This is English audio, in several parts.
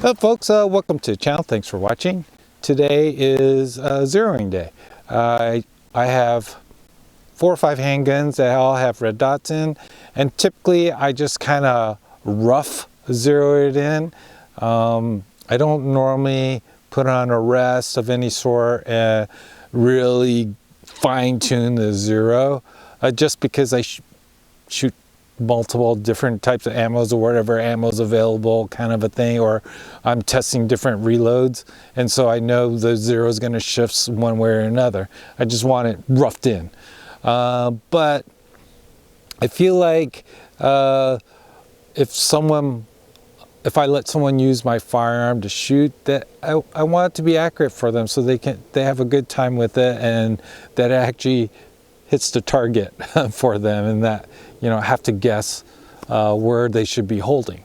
Hello folks, welcome to the channel. Thanks for watching. Today is zeroing day. I have 4 or 5 handguns that all have red dots in, and typically I just kind of rough zero it in. I don't normally put on a rest of any sort and really fine tune the zero, just because I shoot multiple different types of ammos or whatever ammo's available kind of a thing, or I'm testing different reloads, and so I know the zero is going to shift one way or another. I just want it roughed in, but I feel like if I let someone use my firearm to shoot, that I want it to be accurate for them, so they have a good time with it, and that it actually hits the target for them, and that have to guess where they should be holding.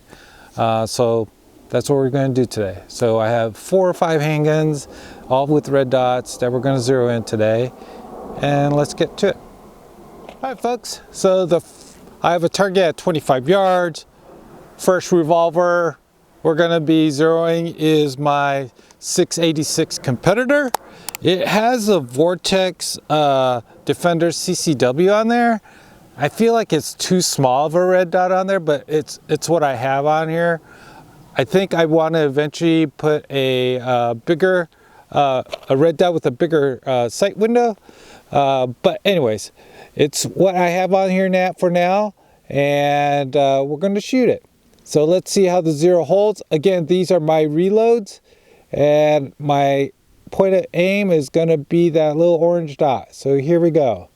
So that's what we're going to do today. So I have 4 or 5 handguns, all with red dots, that we're going to zero in today, and let's get to it. All right, folks. So I have a target at 25 yards. First revolver we're going to be zeroing is my 686 competitor. It has a Vortex Defender CCW on there. I feel like it's too small of a red dot on there, but it's what I have on here. I think I want to eventually put a bigger, a red dot with a bigger sight window. But anyways, it's what I have on here for now, and we're going to shoot it. So let's see how the zero holds. Again, these are my reloads, and my point of aim is going to be that little orange dot. So here we go.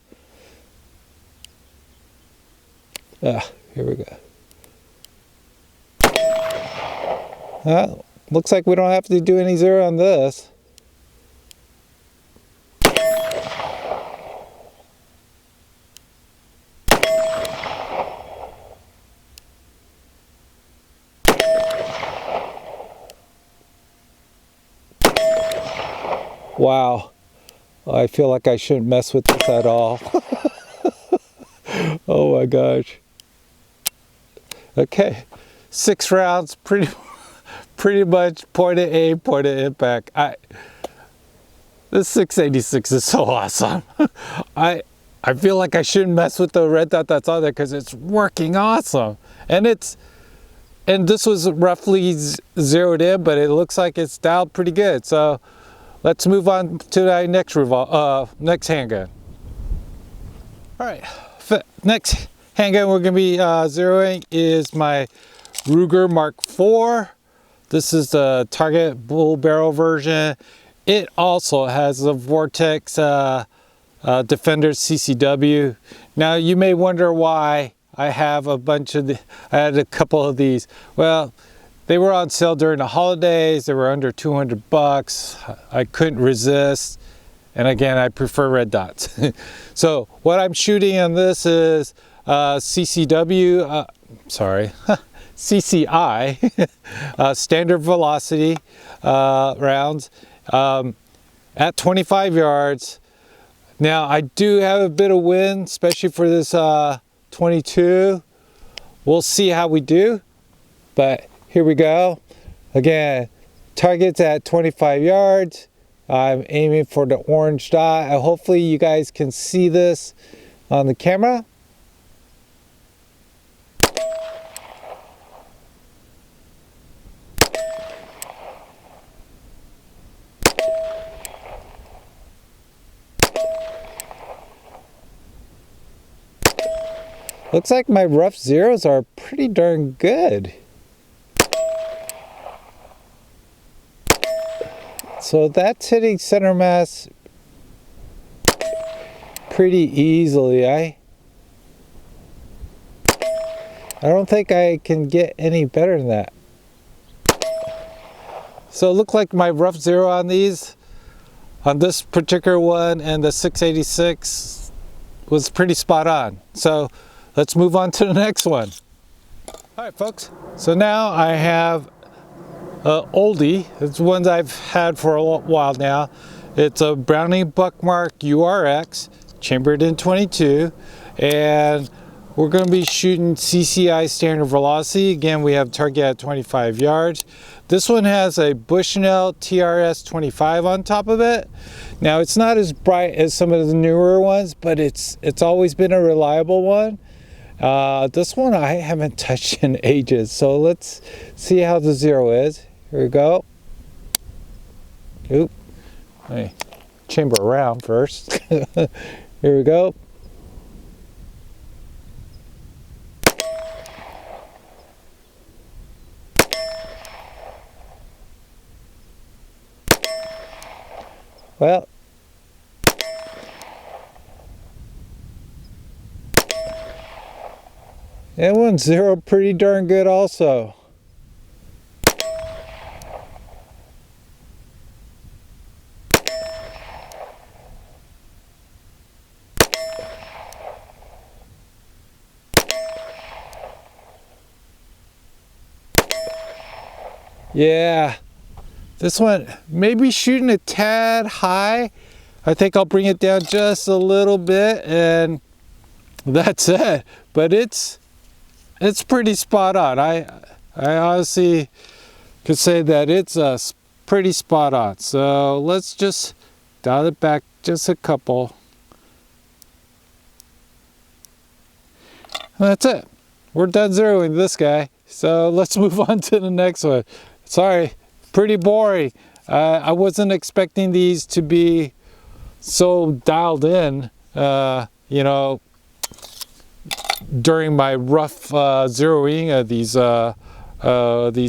Here we go. Looks like we don't have to do any zero on this. Wow, I feel like I shouldn't mess with this at all. Oh my gosh. Okay, 6 rounds, pretty much point of aim, point of impact. This 686 is so awesome. I feel like I shouldn't mess with the red dot that's on there because it's working awesome. And this was roughly zeroed in, but it looks like it's dialed pretty good. So let's move on to the next handgun. All right, next handgun we're going to be zeroing is my Ruger Mark IV. This is the Target bull barrel version. It also has the Vortex Defender CCW. Now you may wonder why I have a bunch of I had a couple of these. Well, they were on sale during the holidays. They were under 200 bucks. I couldn't resist. And again, I prefer red dots. So what I'm shooting on this is CCW, CCI, standard velocity rounds at 25 yards. Now I do have a bit of wind, especially for this 22. We'll see how we do, but here we go. Again, target's at 25 yards. I'm aiming for the orange dot. Hopefully you guys can see this on the camera. Looks like my rough zeros are pretty darn good. So that's hitting center mass pretty easily. I don't think I can get any better than that. So it looked like my rough zero on these, on this particular one and the 686, was pretty spot on. So let's move on to the next one. All right, folks. So now I have oldie. It's one I've had for a while now. It's a Browning Mark URX, chambered in 22, and we're going to be shooting CCI standard velocity. Again, we have target at 25 yards. This one has a Bushnell TRS 25 on top of it. Now, it's not as bright as some of the newer ones, but it's always been a reliable one. This one I haven't touched in ages, so let's see how the zero is. Here we go. Oop. Let me chamber around first. Here we go. Well, that one's zeroed pretty darn good also. Yeah, this one maybe shooting a tad high. I think I'll bring it down just a little bit and that's it. But it's pretty spot on. I honestly could say that it's pretty spot on. So let's just dial it back just a couple. And that's it. We're done zeroing this guy. So let's move on to the next one. Sorry, pretty boring. I wasn't expecting these to be so dialed in, you know, during my rough zeroing of these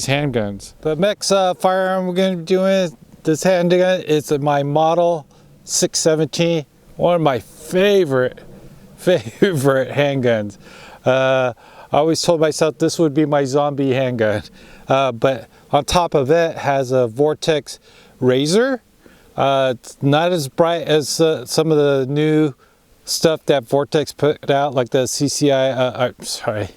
handguns. The next firearm we're going to be doing, this handgun, is my Model 617, one of my favorite handguns. I always told myself this would be my zombie handgun, but on top of it has a Vortex Razor. It's not as bright as some of the new stuff that Vortex put out, like the CCI,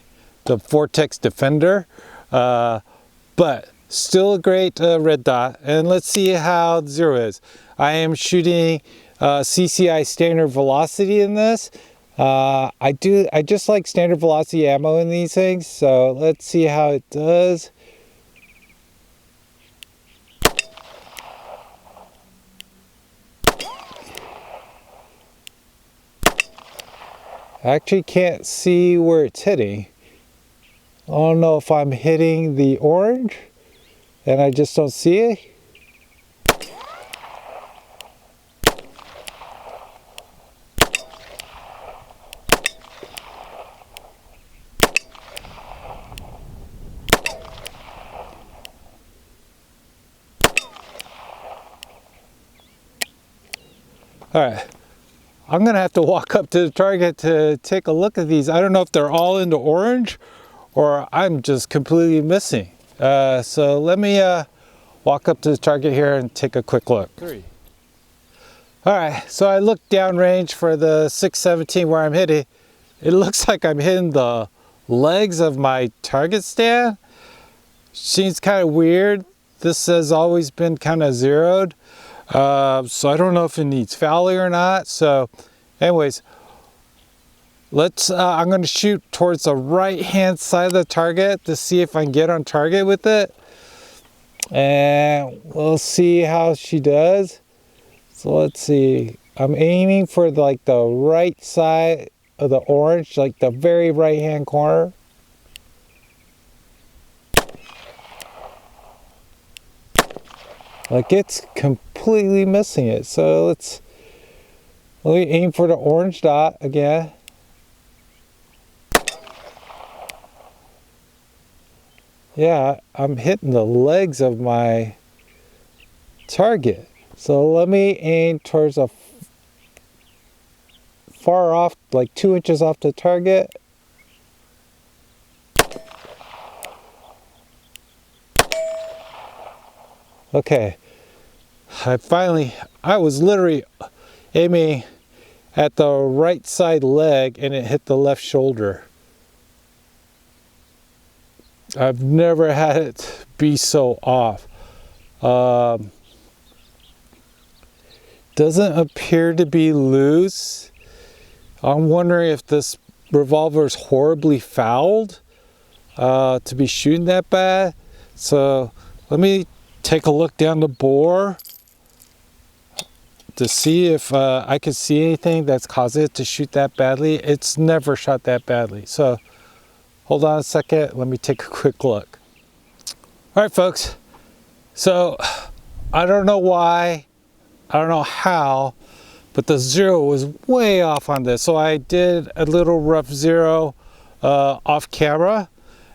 the Vortex Defender, but still a great red dot. And let's see how the zero is. I am shooting CCI standard velocity in this. I just like standard velocity ammo in these things, so let's see how it does. I actually can't see where it's hitting. I don't know if I'm hitting the orange and I just don't see it. All right. I'm gonna have to walk up to the target to take a look at these. I don't know if they're all into orange or I'm just completely missing. So let me walk up to the target here and take a quick look. All right, so I looked downrange for the 617 where I'm hitting. It looks like I'm hitting the legs of my target stand. Seems kind of weird. This has always been kind of zeroed. So I don't know if it needs fouling or not. So anyways, I'm going to shoot towards the right hand side of the target to see if I can get on target with it. And we'll see how she does. So let's see. I'm aiming for like the right side of the orange, like the very right hand corner. Like it's completely missing it. So let me aim for the orange dot again. Yeah, I'm hitting the legs of my target. So let me aim towards a far off, like 2 inches off the target. Okay, I was literally aiming at the right side leg and it hit the left shoulder. I've never had it be so off. Doesn't appear to be loose. I'm wondering if this revolver is horribly fouled to be shooting that bad. So let me take a look down the bore to see if I can see anything that's caused it to shoot that badly. It's never shot that badly. So hold on a second, let me take a quick look. All right, folks. So I don't know why, I don't know how, but the zero was way off on this. So I did a little rough zero off camera,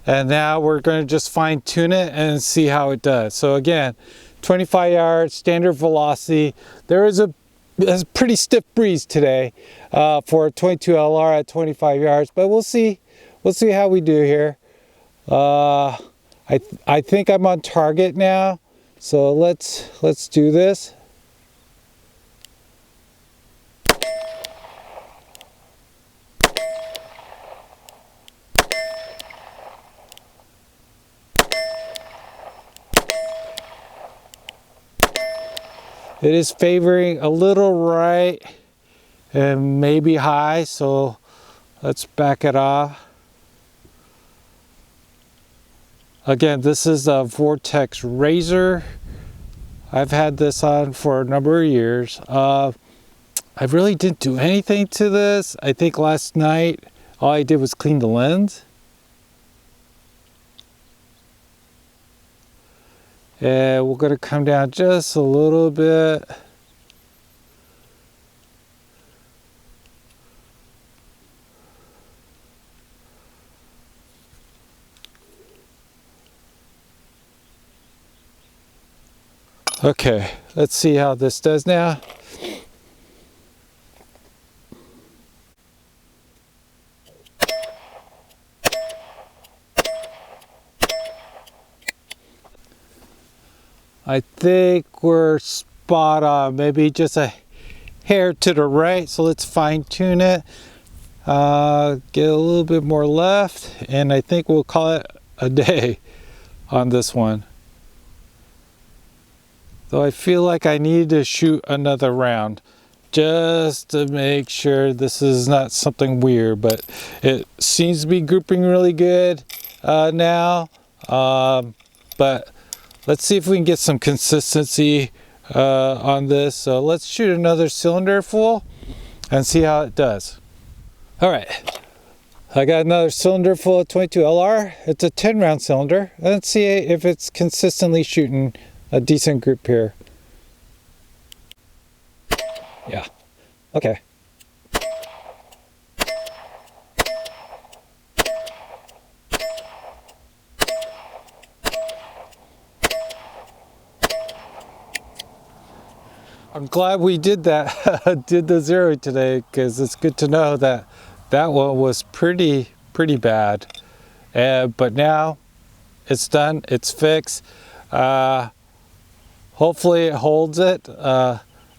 and now we're going to just fine tune it and see how it does. So again, 25 yards, standard velocity. There is a pretty stiff breeze today for a 22 LR at 25 yards, but we'll see how we do here. I think I'm on target now, so let's do this. It is favoring a little right and maybe high, so let's back it off. Again, this is a Vortex Razor. I've had this on for a number of years. I really didn't do anything to this. I think last night all I did was clean the lens. And we're going to come down just a little bit. Okay, let's see how this does now. I think we're spot on, maybe just a hair to the right, so let's fine tune it. Get a little bit more left, and I think we'll call it a day on this one. Though I feel like I need to shoot another round just to make sure this is not something weird, but it seems to be grouping really good now. But let's see if we can get some consistency on this. So let's shoot another cylinder full and see how it does. All right, I got another cylinder full of 22 LR. It's a 10 round cylinder. Let's see if it's consistently shooting a decent group here. Yeah, okay. I'm glad we did that, did the zero today, because it's good to know that that one was pretty bad. But now it's done, it's fixed. Hopefully it holds it.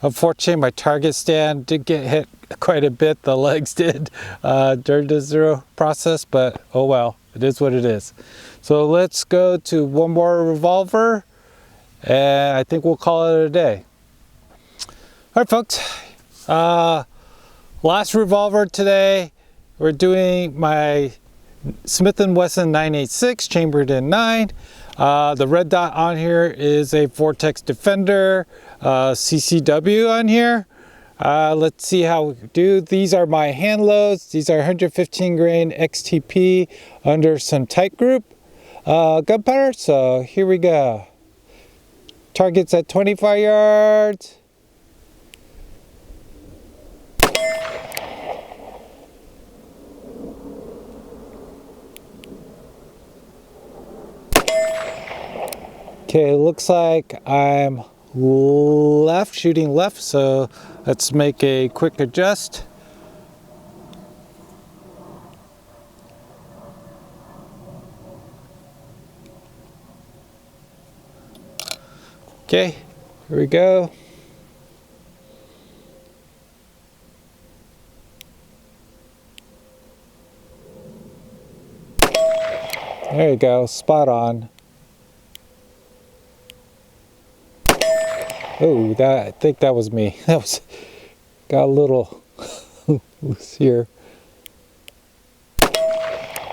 Unfortunately, my target stand did get hit quite a bit. The legs did during the zero process, but oh well, it is what it is. So let's go to one more revolver, and I think we'll call it a day. All right, folks. Last revolver today. We're doing my Smith & Wesson 986 chambered in 9. The red dot on here is a Vortex Defender CCW on here. Let's see how we do. These are my hand loads. These are 115 grain XTP under some tight group gunpowder. So here we go. Targets at 25 yards. Okay, it looks like I'm shooting left, so let's make a quick adjust. Okay, here we go. There you go, spot on. Oh, I think that was me. That was got a little loose here.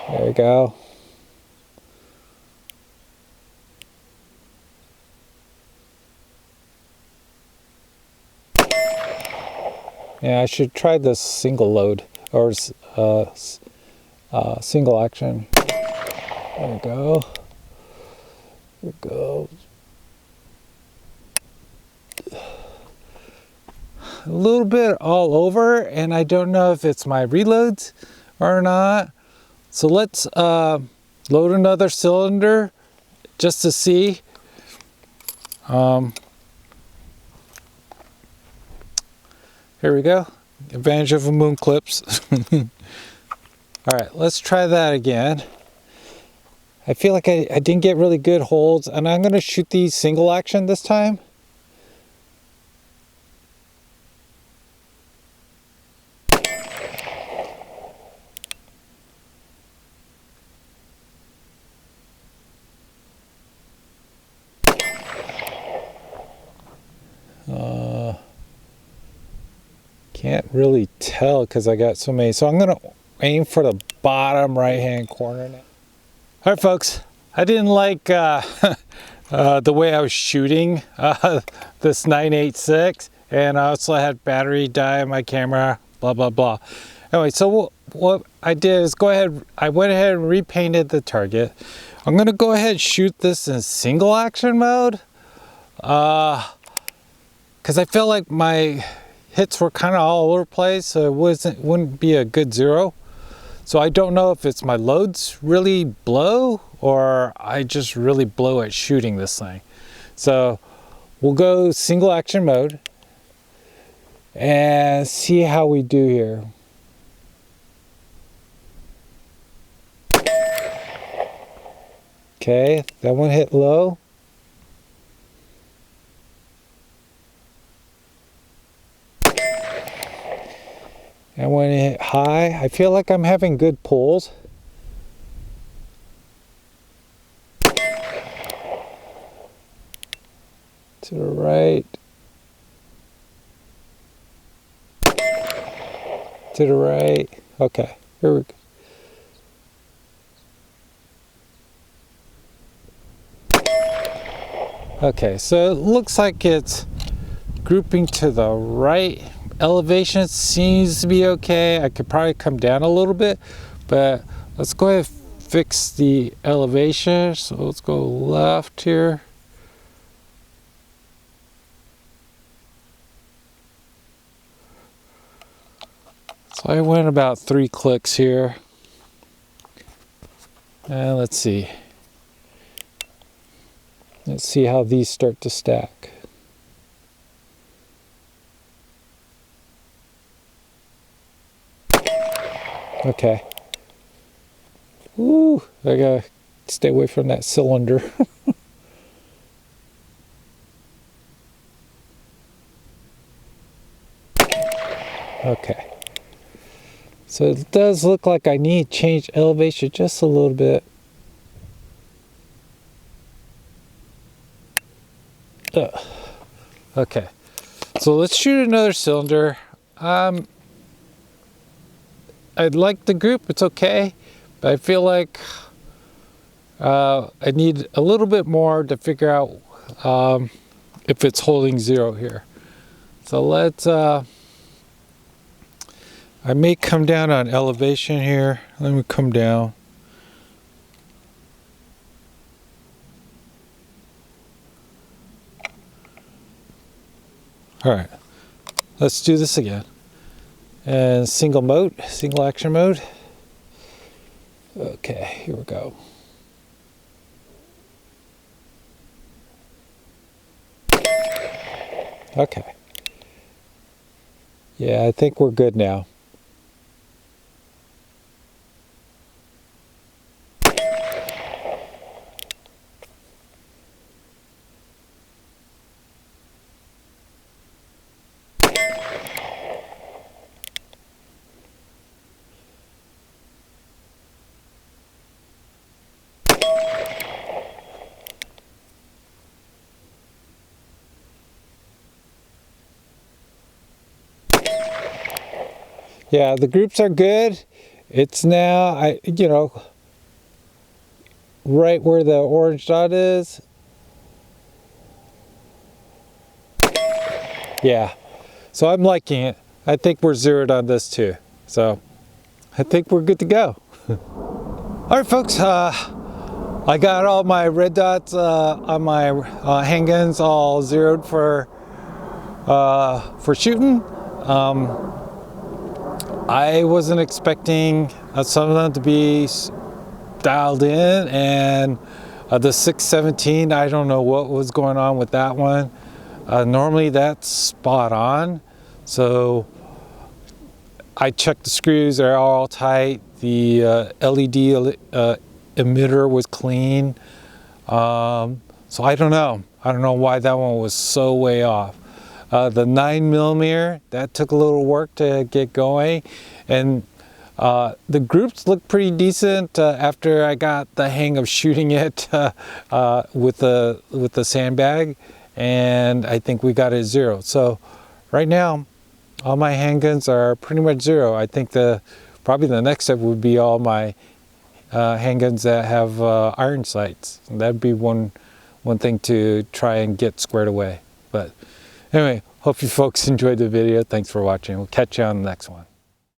There we go. Yeah, I should try this single load or single action. There we go. There we go. A little bit all over, and I don't know if it's my reloads or not. So let's load another cylinder just to see. Here we go. Advantage of a moon clips. All right, let's try that again. I feel like I didn't get really good holds, and I'm going to shoot these single action this time. Can't really tell because I got so many. So I'm going to aim for the bottom right hand corner now. All right, folks. I didn't like the way I was shooting this 986, and I also had battery die in my camera, blah, blah, blah. Anyway, so what I did is I went ahead and repainted the target. I'm going to go ahead and shoot this in single action mode because I felt like my hits were kind of all over the place, so it wouldn't be a good zero. So I don't know if it's my loads really blow or I just really blow at shooting this thing. So we'll go single action mode and see how we do here. Okay, that one hit low. And when it hit high, I feel like I'm having good pulls. To the right. To the right. Okay, here we go. Okay, so it looks like it's grouping to the right. Elevation seems to be okay. I could probably come down a little bit, but let's go ahead and fix the elevation. So let's go left here. So I went about 3 clicks here. And let's see. Let's see how these start to stack. Okay. Ooh, I gotta stay away from that cylinder. Okay. So it does look like I need to change elevation just a little bit. Okay. So let's shoot another cylinder. I like the group, it's okay, but I feel like I need a little bit more to figure out if it's holding zero here. So let's, I may come down on elevation here. Let me come down. All right, let's do this again. And single action mode. Okay, here we go. Okay. Yeah, I think we're good now. Yeah, the groups are good. It's now, right where the orange dot is. Yeah, so I'm liking it. I think we're zeroed on this too. So I think we're good to go. All right, folks, I got all my red dots on my handguns all zeroed for shooting. I wasn't expecting some of them to be dialed in, and the 617, I don't know what was going on with that one. Normally that's spot on, so I checked the screws, they're all tight. The LED emitter was clean, so I don't know why that one was so way off. The 9mm, that took a little work to get going, and the groups looked pretty decent after I got the hang of shooting it with the sandbag, and I think we got it zero. So right now all my handguns are pretty much zero. I think probably the next step would be all my handguns that have iron sights. That'd be one thing to try and get squared away. But anyway, hope you folks enjoyed the video. Thanks for watching. We'll catch you on the next one.